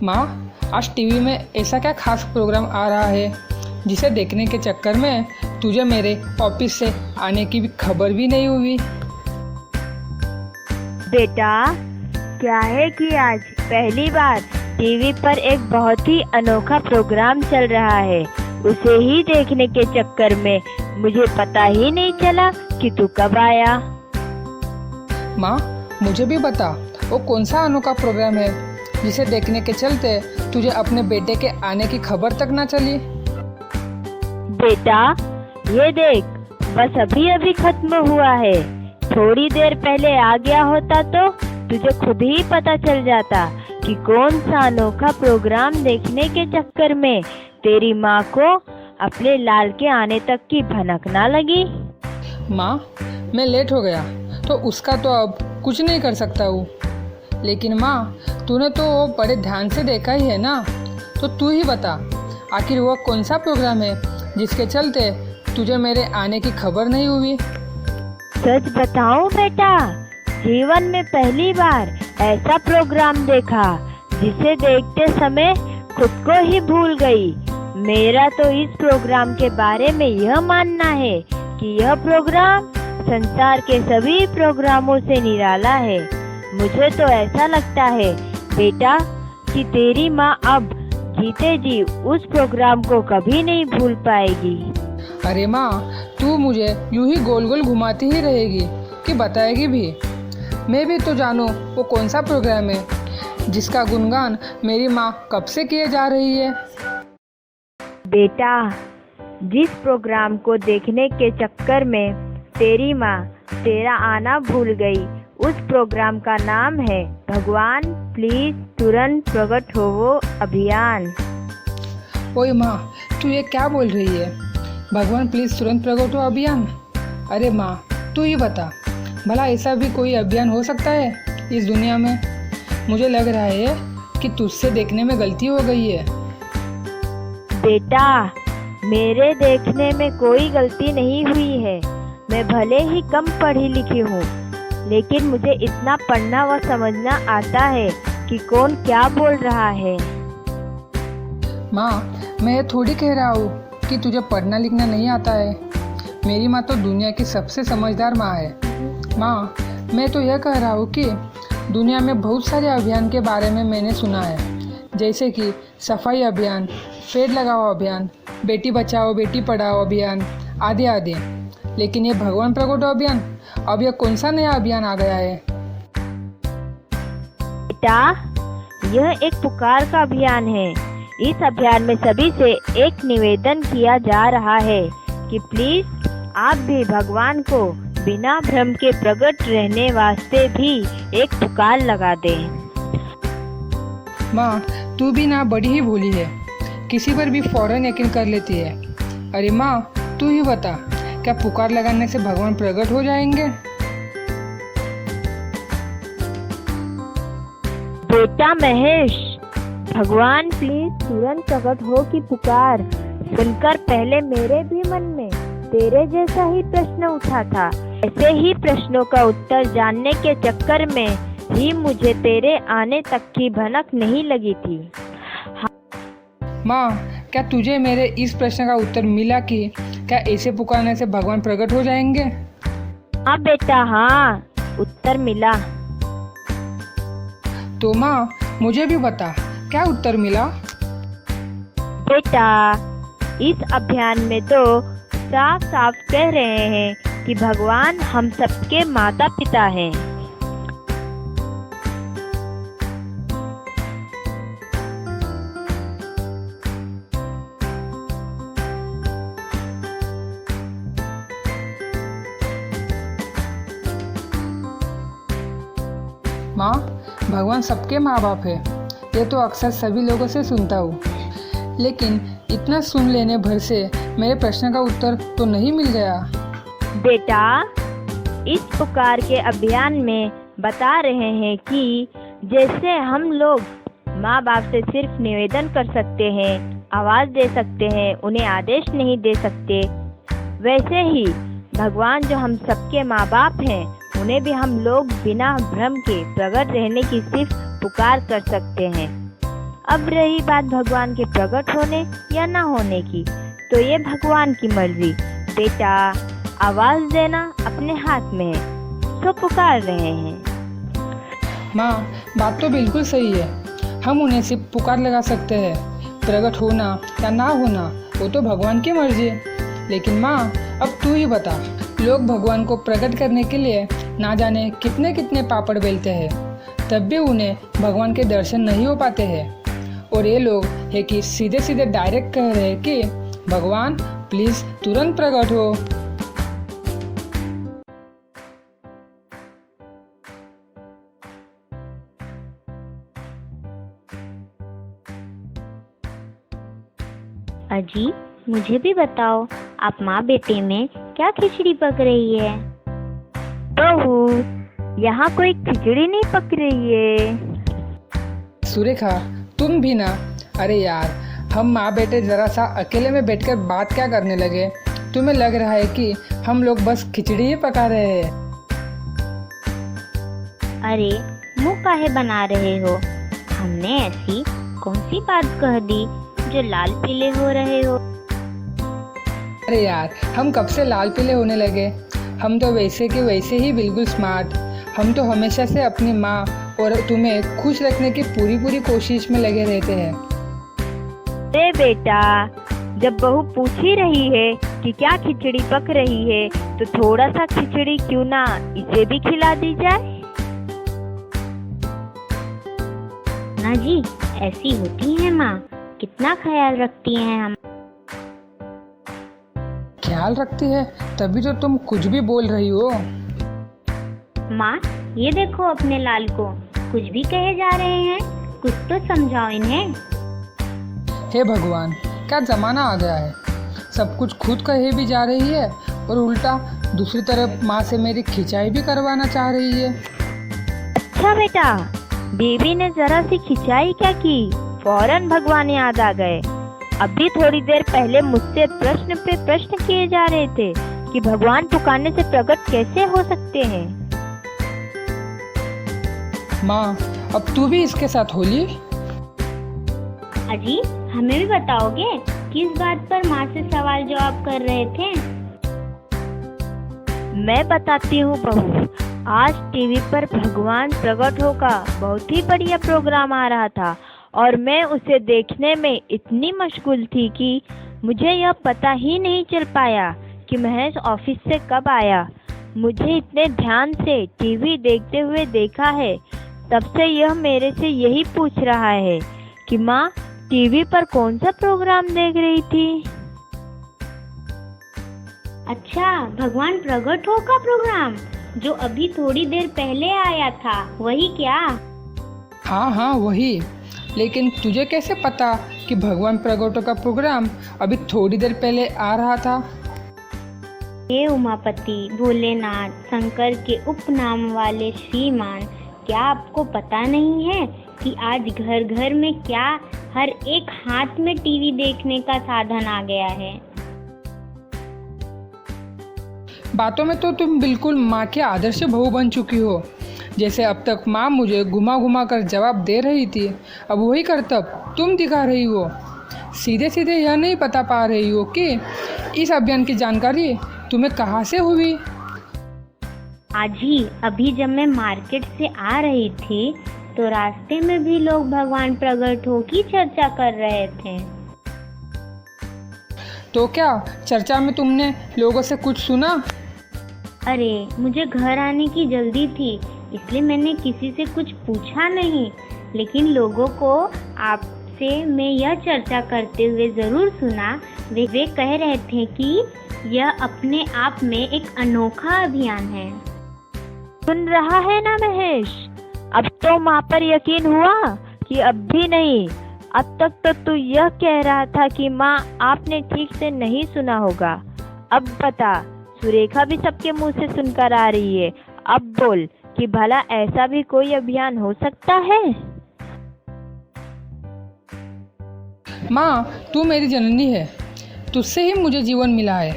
माँ, आज टीवी में ऐसा क्या खास प्रोग्राम आ रहा है जिसे देखने के चक्कर में तुझे मेरे ऑफिस से आने की भी खबर भी नहीं हुई। बेटा, क्या है कि आज पहली बार टीवी पर एक बहुत ही अनोखा प्रोग्राम चल रहा है। उसे ही देखने के चक्कर में मुझे पता ही नहीं चला कि तू कब आया। माँ, मुझे भी बता, वो कौन सा अनोखा प्रोग्राम है जिसे देखने के चलते तुझे अपने बेटे के आने की खबर तक ना चली। बेटा, ये देख, बस अभी अभी खत्म हुआ है। थोड़ी देर पहले आ गया होता तो तुझे खुद ही पता चल जाता कि कौन सा अनोखा प्रोग्राम देखने के चक्कर में तेरी माँ को अपने लाल के आने तक की भनक ना लगी। माँ, मैं लेट हो गया तो उसका तो अब कुछ नहीं कर सकता हूँ, लेकिन माँ, तूने तो वो बड़े ध्यान से देखा ही है ना, तो तू ही बता, आखिर वो कौन सा प्रोग्राम है जिसके चलते तुझे मेरे आने की खबर नहीं हुई। सच बताऊं बेटा, जीवन में पहली बार ऐसा प्रोग्राम देखा जिसे देखते समय खुद को ही भूल गई। मेरा तो इस प्रोग्राम के बारे में यह मानना है कि यह प्रोग्राम संसार के सभी प्रोग्रामों से निराला है। मुझे तो ऐसा लगता है बेटा कि तेरी माँ अब जीते जी उस प्रोग्राम को कभी नहीं भूल पाएगी। अरे माँ, तू मुझे यूं ही गोल गोल घुमाती ही रहेगी कि बताएगी भी। मैं भी तो जानूं वो कौन सा प्रोग्राम है जिसका गुणगान मेरी माँ कब से किए जा रही है। बेटा, जिस प्रोग्राम को देखने के चक्कर में तेरी माँ तेरा आना भूल गई, उस प्रोग्राम का नाम है भगवान प्लीज तुरंत प्रकट होवो अभियान। ओए माँ, तू ये क्या बोल रही है? भगवान प्लीज तुरंत प्रकट हो अभियान? अरे माँ, तू ही बता, भला ऐसा भी कोई अभियान हो सकता है इस दुनिया में? मुझे लग रहा है कि तुझसे देखने में गलती हो गई है। बेटा, मेरे देखने में कोई गलती नहीं हुई है। मैं भले ही कम पढ़ी लिखी हूँ, लेकिन मुझे इतना पढ़ना व समझना आता है कि कौन क्या बोल रहा है। माँ, मैं ये थोड़ी कह रहा हूँ कि तुझे पढ़ना लिखना नहीं आता है। मेरी माँ तो दुनिया की सबसे समझदार माँ है। माँ, मैं तो यह कह रहा हूँ कि दुनिया में बहुत सारे अभियान के बारे में मैंने सुना है, जैसे कि सफाई अभियान, पेड़ लगाओ अभियान, बेटी बचाओ बेटी पढ़ाओ अभियान आदि आदि। लेकिन ये भगवान प्रकट हो अभियान, अब यह कौन सा नया अभियान आ गया है? बेटा, यह एक पुकार का अभियान है। इस अभियान में सभी से एक निवेदन किया जा रहा है कि प्लीज आप भी भगवान को बिना भ्रम के प्रकट रहने वास्ते भी एक पुकार लगा दें। माँ, तू भी ना बड़ी ही भोली है, किसी पर भी फौरन यकीन कर लेती है। अरे माँ, तू ही बता, क्या पुकार लगाने से भगवान प्रकट हो जाएंगे? बेटा महेश, भगवान प्लीज तुरंत प्रकट हो की पुकार सुनकर पहले मेरे भी मन में तेरे जैसा ही प्रश्न उठा था। ऐसे ही प्रश्नों का उत्तर जानने के चक्कर में ही मुझे तेरे आने तक की भनक नहीं लगी थी। माँ, क्या तुझे मेरे इस प्रश्न का उत्तर मिला कि क्या ऐसे पुकारने से भगवान प्रकट हो जाएंगे? हाँ बेटा, हाँ, उत्तर मिला। तो माँ, मुझे भी बता, क्या उत्तर मिला? बेटा, इस अभियान में तो साफ साफ कह रहे हैं कि भगवान हम सबके माता पिता हैं। माँ, भगवान सबके माँ बाप है, ये तो अक्सर सभी लोगों से सुनता हूँ, लेकिन इतना सुन लेने भर से मेरे प्रश्न का उत्तर तो नहीं मिल गया। बेटा, इस पुकार के अभियान में बता रहे हैं कि जैसे हम लोग माँ बाप से सिर्फ निवेदन कर सकते हैं, आवाज़ दे सकते हैं, उन्हें आदेश नहीं दे सकते, वैसे ही भगवान जो हम सबके माँ बाप हैं, उन्हें भी हम लोग बिना भ्रम के प्रकट रहने की सिर्फ पुकार कर सकते हैं। अब रही बात भगवान के प्रकट होने या ना होने की, तो ये भगवान की मर्जी। बेटा, आवाज देना अपने हाथ में है, तो पुकार रहे हैं। माँ, बात तो बिल्कुल सही है। हम उन्हें सिर्फ पुकार लगा सकते हैं। प्रकट होना या ना होना वो तो भगवान की मर्जी है। लेकिन माँ, अब तू ही बता, लोग भगवान को प्रकट करने के लिए ना जाने कितने कितने पापड़ बेलते हैं, तब भी उन्हें भगवान के दर्शन नहीं हो पाते हैं। और ये लोग है कि सीधे सीधे डायरेक्ट कह रहे हैं कि भगवान प्लीज़ तुरंत प्रकट हो। अजी, मुझे भी बताओ, आप माँ बेटे में क्या खिचड़ी पक रही है? बहू, यहाँ कोई खिचड़ी नहीं पक रही है। सुरेखा, तुम भी ना। अरे यार, हम माँ बेटे जरा सा अकेले में बैठकर बात क्या करने लगे। तुम्हें लग रहा है कि हम लोग बस खिचड़ी ही पका रहे हैं। अरे, मुँह काहे बना रहे हो? हमने ऐसी कौन सी बात कह दी जो लाल पीले हो रहे हो? अरे यार, हम कब से लाल पीले होने लगे? हम तो वैसे के वैसे ही बिल्कुल स्मार्ट। हम तो हमेशा से अपनी माँ और तुम्हें खुश रखने की पूरी कोशिश में लगे रहते हैं। अरे बेटा, जब बहू पूछ ही रही है कि क्या खिचड़ी पक रही है, तो थोड़ा सा खिचड़ी क्यों ना इसे भी खिला दी जाए? ना जी, ऐसी होती है माँ, कितना ख्याल रखती हैं हम। ख्याल रखती है, तभी तो तुम कुछ भी बोल रही हो। माँ, ये देखो अपने लाल को, कुछ भी कहे जा रहे हैं, कुछ तो समझाओ इन्हें। हे भगवान, क्या जमाना आ गया है। सब कुछ खुद कहे भी जा रही है और उल्टा दूसरी तरफ माँ से मेरी खिंचाई भी करवाना चाह रही है। अच्छा बेटा, बेबी ने जरा सी खिंचाई क्या की, फौरन भगवान याद आ गए। अभी थोड़ी देर पहले मुझसे प्रश्न पे प्रश्न किए जा रहे थे कि भगवान पुकारने से प्रकट कैसे हो सकते हैं। माँ, अब तू भी इसके साथ होली। अजी, हमें भी बताओगे किस बात पर माँ से सवाल जवाब कर रहे थे? मैं बताती हूँ बहू। आज टीवी पर भगवान प्रकट होगा बहुत ही बढ़िया प्रोग्राम आ रहा था और मैं उसे देखने में इतनी मशगूल थी कि मुझे यह पता ही नहीं चल पाया कि महेश ऑफिस से कब आया। मुझे इतने ध्यान से टीवी देखते हुए देखा है, तब से यह मेरे से यही पूछ रहा है कि माँ टीवी पर कौन सा प्रोग्राम देख रही थी। अच्छा, भगवान प्रकट होगा प्रोग्राम जो अभी थोड़ी देर पहले आया था, वही क्या? हाँ, वही। लेकिन तुझे कैसे पता कि भगवान प्रकट का प्रोग्राम अभी थोड़ी देर पहले आ रहा था? हे उमापति, भोलेनाथ, शंकर के उपनाम वाले श्रीमान, क्या आपको पता नहीं है कि आज घर घर में क्या हर एक हाथ में टीवी देखने का साधन आ गया है? बातों में तो तुम बिल्कुल माँ के आदर्श बहू बन चुकी हो। जैसे अब तक माँ मुझे घुमा कर जवाब दे रही थी, अब वही करतब तुम दिखा रही हो। सीधे सीधे यह नहीं बता पा रही हो कि इस अभियान की जानकारी तुम्हें कहाँ से हुई? आजी, अभी जब मैं मार्केट से आ रही थी तो रास्ते में भी लोग भगवान प्रकट हो की चर्चा कर रहे थे। तो क्या चर्चा में तुमने लोगों से कुछ सुना? अरे, मुझे घर आने की जल्दी थी, इसलिए मैंने किसी से कुछ पूछा नहीं, लेकिन लोगों को आपसे मैं यह चर्चा करते हुए ज़रूर सुना। वे कह रहे थे कि यह अपने आप में एक अनोखा अभियान है। सुन रहा है ना महेश, अब तो माँ पर यकीन हुआ कि अब भी नहीं। अब तक तो तू यह कह रहा था कि माँ आपने ठीक से नहीं सुना होगा। अब बता, सुरेखा भी सबके मुंह से सुनकर आ रही है। अब बोल कि भला ऐसा भी कोई अभियान हो सकता है? माँ, तू मेरी जननी है, तुझसे ही मुझे जीवन मिला है।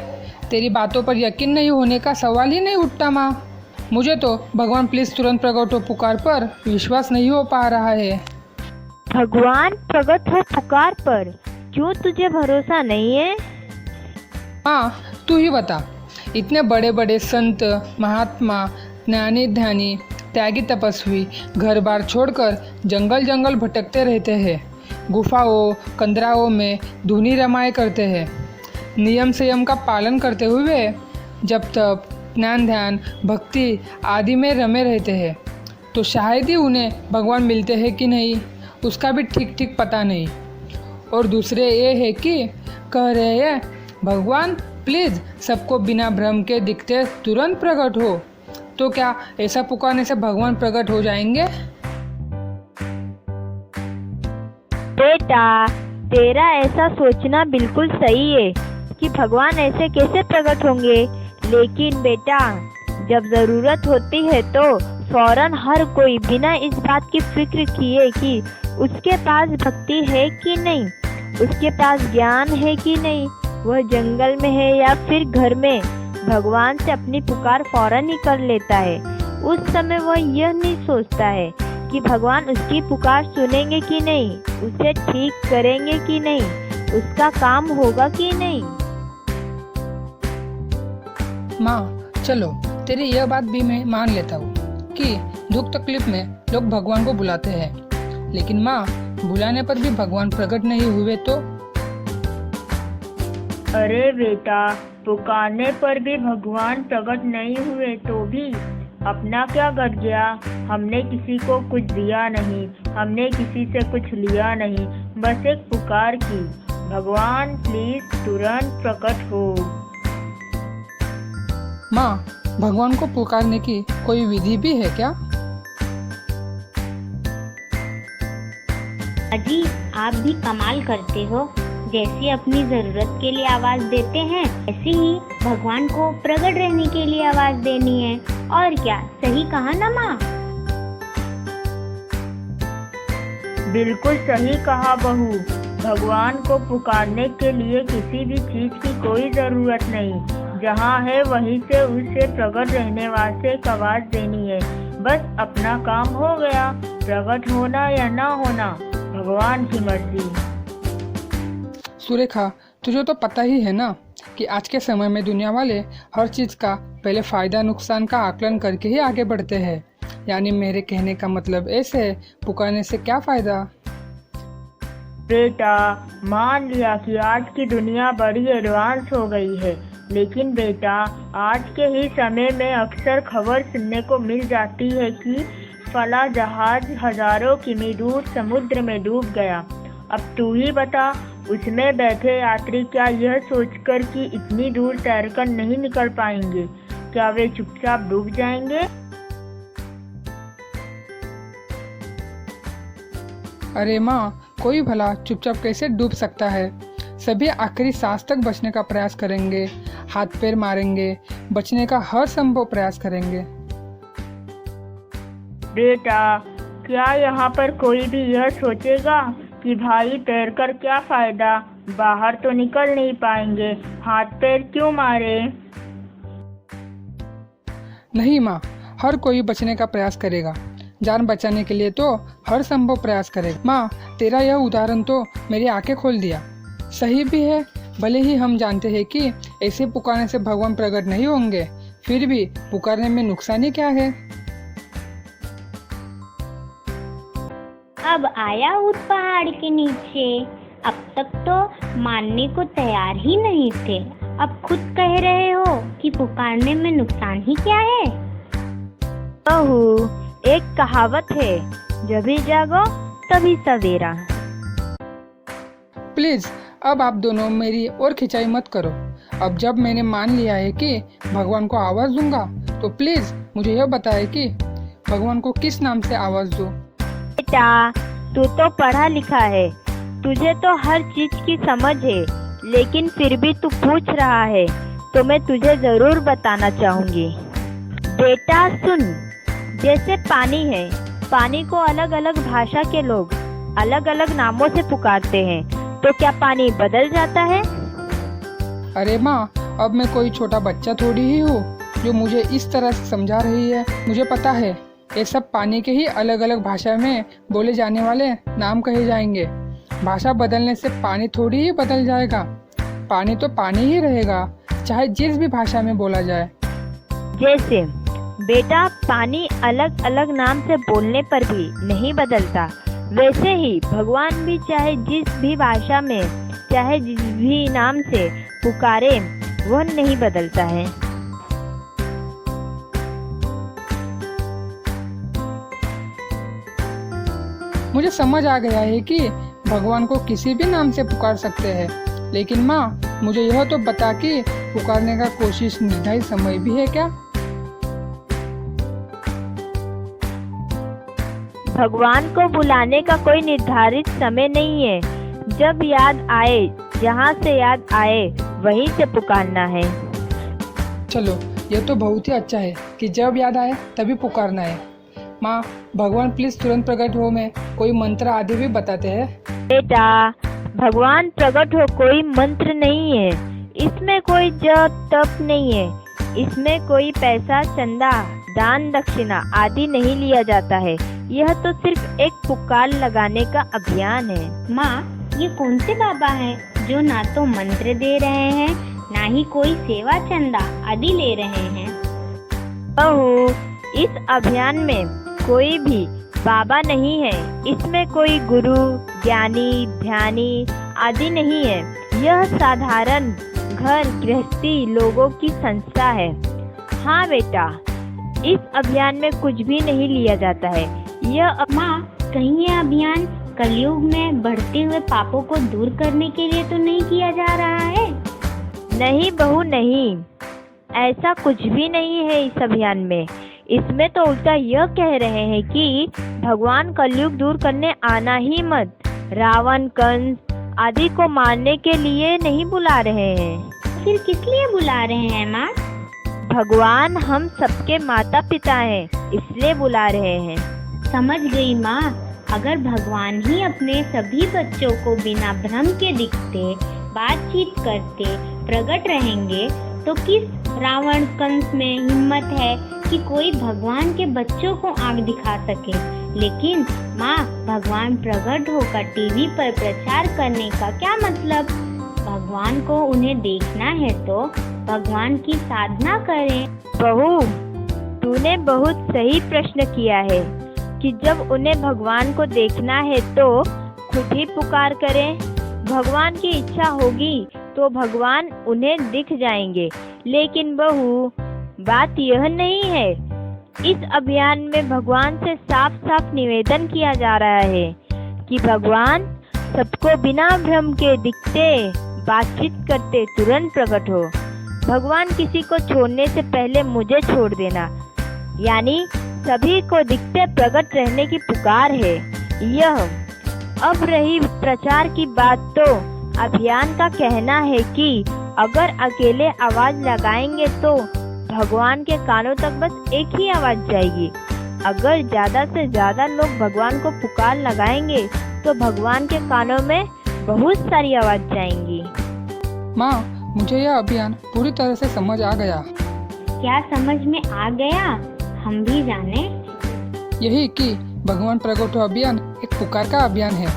तेरी बातों पर यकीन नहीं होने का सवाल ही नहीं उठता माँ। मुझे तो भगवान प्लीज तुरंत प्रकट हो पुकार पर विश्वास नहीं हो पा रहा है। भगवान प्रकट हो पुकार पर, क्यों तुझे भरोसा नहीं है? हाँ, तू ही बता। इतने बड़े बड़े संत, महात्मा, ज्ञानी ध्यानी, त्यागी तपस्वी घर बार छोड़कर जंगल जंगल भटकते रहते हैं, गुफाओं कंदराओं में धुनी रमाए करते हैं, नियम संयम का पालन करते हुए जब तक ज्ञान ध्यान भक्ति आदि में रमे रहते हैं, तो शायद ही उन्हें भगवान मिलते हैं कि नहीं उसका भी ठीक ठीक पता नहीं। और दूसरे ये है कि कह रहे हैं भगवान प्लीज़ सबको बिना भ्रम के दिखते तुरंत प्रकट हो। तो क्या ऐसा पुकारने से भगवान प्रकट हो जाएंगे? बेटा, तेरा ऐसा सोचना बिल्कुल सही है कि भगवान ऐसे कैसे प्रकट होंगे, लेकिन बेटा जब ज़रूरत होती है तो फौरन हर कोई बिना इस बात की फिक्र किए कि उसके पास भक्ति है कि नहीं, उसके पास ज्ञान है कि नहीं, वह जंगल में है या फिर घर में, भगवान से अपनी पुकार फौरन ही कर लेता है। उस समय वह यह नहीं सोचता है कि भगवान उसकी पुकार सुनेंगे कि नहीं, उसे ठीक करेंगे कि नहीं, उसका काम होगा कि नहीं। माँ चलो, तेरी यह बात भी मैं मान लेता हूँ कि दुख तकलीफ में लोग भगवान को बुलाते हैं, लेकिन माँ बुलाने पर भी भगवान प्रकट नहीं हुए तो? अरे बेटा, पुकारने पर भी भगवान प्रकट नहीं हुए तो भी अपना क्या घट गया? हमने किसी को कुछ दिया नहीं, हमने किसी से कुछ लिया नहीं, बस एक पुकार की, भगवान प्लीज तुरंत प्रकट हो। माँ, भगवान को पुकारने की कोई विधि भी है क्या? अजी, आप भी कमाल करते हो। जैसी अपनी जरूरत के लिए आवाज देते हैं, ऐसे ही भगवान को प्रकट रहने के लिए आवाज देनी है। और क्या, सही कहा ना माँ? बिल्कुल सही कहा बहू। भगवान को पुकारने के लिए किसी भी चीज की कोई जरूरत नहीं, जहाँ है वहीं से उसे प्रकट रहने वास्ते एक आवाज देनी है। बस अपना काम हो गया, प्रकट होना या ना होना भगवान की मर्जी। सुरेखा, तुझे तो पता ही है ना कि आज के समय में दुनिया वाले हर चीज़ का पहले फ़ायदा नुकसान का आकलन करके ही आगे बढ़ते हैं। यानी मेरे कहने का मतलब ऐसे है, पुकारने से क्या फ़ायदा? बेटा, मान लिया कि आज की दुनिया बड़ी एडवांस हो गई है, लेकिन बेटा आज के ही समय में अक्सर खबर सुनने को मिल जाती है कि फला जहाज हजारों किमी दूर समुद्र में डूब गया। अब तू ही बता, उसमें बैठे यात्री क्या यह सोचकर कि इतनी दूर तैरकर नहीं निकल पाएंगे, क्या वे चुपचाप डूब जाएंगे? अरे माँ, कोई भला चुपचाप कैसे डूब सकता है? सभी आखिरी सांस तक बचने का प्रयास करेंगे, हाथ पैर मारेंगे, बचने का हर संभव प्रयास करेंगे। बेटा, क्या यहाँ पर कोई भी यह सोचेगा कि भाई तैरकर क्या फायदा, बाहर तो निकल नहीं पाएंगे, हाथ पैर क्यों मारे? नहीं माँ, हर कोई बचने का प्रयास करेगा, जान बचाने के लिए तो हर संभव प्रयास करेगा। माँ, तेरा यह उदाहरण तो मेरी आंखें खोल दिया। सही भी है, भले ही हम जानते हैं कि ऐसे पुकारने से भगवान प्रकट नहीं होंगे, फिर भी पुकारने में नुकसान ही क्या है? अब आया उस पहाड़ के नीचे। अब तक तो मानने को तैयार ही नहीं थे, अब खुद कह रहे हो कि पुकारने में नुकसान ही क्या है? बहू, एक कहावत है, जब भी जागो तभी सवेरा। प्लीज़ अब आप दोनों मेरी और खिंचाई मत करो। अब जब मैंने मान लिया है कि भगवान को आवाज़ दूंगा, तो प्लीज़ मुझे यह बताएं कि भगवान को किस नाम से आवाज़ दूं? बेटा, तू तो पढ़ा लिखा है, तुझे तो हर चीज की समझ है, लेकिन फिर भी तू पूछ रहा है तो मैं तुझे जरूर बताना चाहूँगी। बेटा सुन, जैसे पानी है, पानी को अलग अलग भाषा के लोग अलग अलग नामों से पुकारते हैं, तो क्या पानी बदल जाता है? अरे माँ, अब मैं कोई छोटा बच्चा थोड़ी ही हूँ जो मुझे इस तरह से समझा रही है। मुझे पता है ये सब पानी के ही अलग अलग भाषा में बोले जाने वाले नाम कहे जाएंगे। भाषा बदलने से पानी थोड़ी ही बदल जाएगा। पानी तो पानी ही रहेगा, चाहे जिस भी भाषा में बोला जाए। जैसे बेटा पानी अलग अलग नाम से बोलने पर भी नहीं बदलता, वैसे ही भगवान भी चाहे जिस भी भाषा में, चाहे जिस भी नाम से पुकारे, वह नहीं बदलता है। मुझे समझ आ गया है कि भगवान को किसी भी नाम से पुकार सकते हैं, लेकिन माँ मुझे यह तो बता कि पुकारने का कोशिश निर्धारित समय भी है क्या? भगवान को बुलाने का कोई निर्धारित समय नहीं है। जब याद आए, जहाँ से याद आए वहीं से पुकारना है। चलो यह तो बहुत ही अच्छा है कि जब याद आए तभी पुकारना है। माँ भगवान प्लीज तुरंत प्रकट हो में कोई मंत्र आदि भी बताते हैं। बेटा भगवान प्रकट हो कोई मंत्र नहीं है, इसमें कोई जप तप नहीं है, इसमें कोई पैसा चंदा दान दक्षिणा आदि नहीं लिया जाता है। यह तो सिर्फ एक पुकार लगाने का अभियान है। माँ ये कौन से बाबा हैं जो ना तो मंत्र दे रहे हैं, ना ही कोई सेवा चंदा आदि ले रहे हैं? बहू इस अभियान में कोई भी बाबा नहीं है, इसमें कोई गुरु ज्ञानी ध्यानी आदि नहीं है। यह साधारण घर गृहस्थी लोगों की संस्था है। हाँ बेटा, इस अभियान में कुछ भी नहीं लिया जाता है। यह माँ कहीं ये अभियान कलयुग में बढ़ते हुए पापों को दूर करने के लिए तो नहीं किया जा रहा है? नहीं बहू नहीं, ऐसा कुछ भी नहीं है इस अभियान में। इसमें तो उल्टा यह कह रहे हैं कि भगवान कलयुग दूर करने आना ही मत, रावण कंस आदि को मारने के लिए नहीं बुला रहे हैं। फिर किस लिए बुला रहे हैं माँ? भगवान हम सबके माता पिता हैं, इसलिए बुला रहे हैं। समझ गई माँ। अगर भगवान ही अपने सभी बच्चों को बिना भ्रम के दिखते, बातचीत करते प्रकट रहेंगे, तो किस रावण कंस में हिम्मत है कि कोई भगवान के बच्चों को आंख दिखा सके? लेकिन माँ भगवान प्रकट होकर टीवी पर प्रचार करने का क्या मतलब? भगवान को उन्हें देखना है तो भगवान की साधना करें। बहू तूने बहुत सही प्रश्न किया है कि जब उन्हें भगवान को देखना है तो खुद ही पुकार करें। भगवान की इच्छा होगी तो भगवान उन्हें दिख जाएंगे। लेकिन बहू बात यह नहीं है। इस अभियान में भगवान से साफ साफ निवेदन किया जा रहा है कि भगवान सबको बिना भ्रम के दिखते, बातचीत करते तुरंत प्रकट हो। भगवान किसी को छोड़ने से पहले मुझे छोड़ देना, यानी सभी को दिखते प्रकट रहने की पुकार है यह। अब रही प्रचार की बात, तो अभियान का कहना है कि अगर अकेले आवाज लगाएंगे तो भगवान के कानों तक बस एक ही आवाज जाएगी। अगर ज्यादा से ज्यादा लोग भगवान को पुकार लगाएंगे तो भगवान के कानों में बहुत सारी आवाज जाएंगी। माँ मुझे यह अभियान पूरी तरह से समझ आ गया। क्या समझ में आ गया? हम भी जाने। यही कि भगवान प्रकट हो अभियान एक पुकार का अभियान है।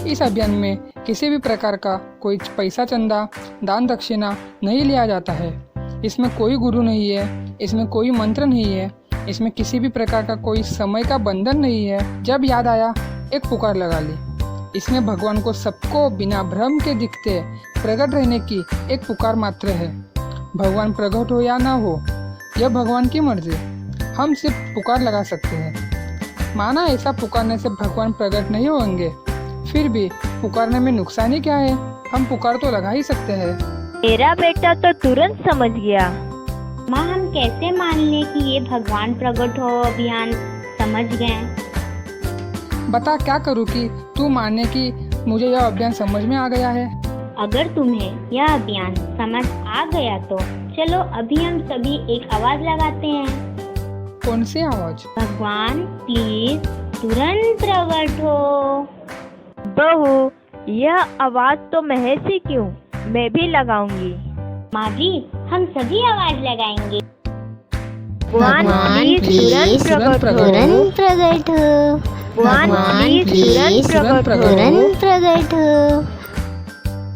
इस अभियान में किसी भी प्रकार का कोई पैसा चंदा दान दक्षिणा नहीं लिया जाता है। इसमें कोई गुरु नहीं है, इसमें कोई मंत्र नहीं है, इसमें किसी भी प्रकार का कोई समय का बंधन नहीं है। जब याद आया एक पुकार लगा ली। इसमें भगवान को सबको बिना भ्रम के दिखते प्रकट रहने की एक पुकार मात्र है। भगवान प्रकट हो या ना हो यह भगवान की मर्जी, हम सिर्फ पुकार लगा सकते हैं। माना ऐसा पुकारने से भगवान प्रकट नहीं होंगे, फिर भी पुकारने में नुकसान ही क्या है? हम पुकार तो लगा ही सकते हैं। मेरा बेटा तो तुरंत समझ गया। माँ हम कैसे मान लें कि ये भगवान प्रकट हो अभियान समझ गए? बता क्या करूँ कि तू मानने की मुझे यह अभियान समझ में आ गया है। अगर तुम्हें यह अभियान समझ आ गया तो चलो अभी हम सभी एक आवाज लगाते हैं। कौन सी आवाज? भगवान प्लीज तुरंत प्रकट हो। बहू यह आवाज तो महेश ही क्यों, मैं भी लगाऊंगी। माँ जी हम सभी आवाज लगाएंगे। भगवान प्लीज तुरंत प्रकट हो। तुरंत प्रकट हो। भगवान प्लीज तुरंत प्रकट हो। तुरंत प्रकट हो।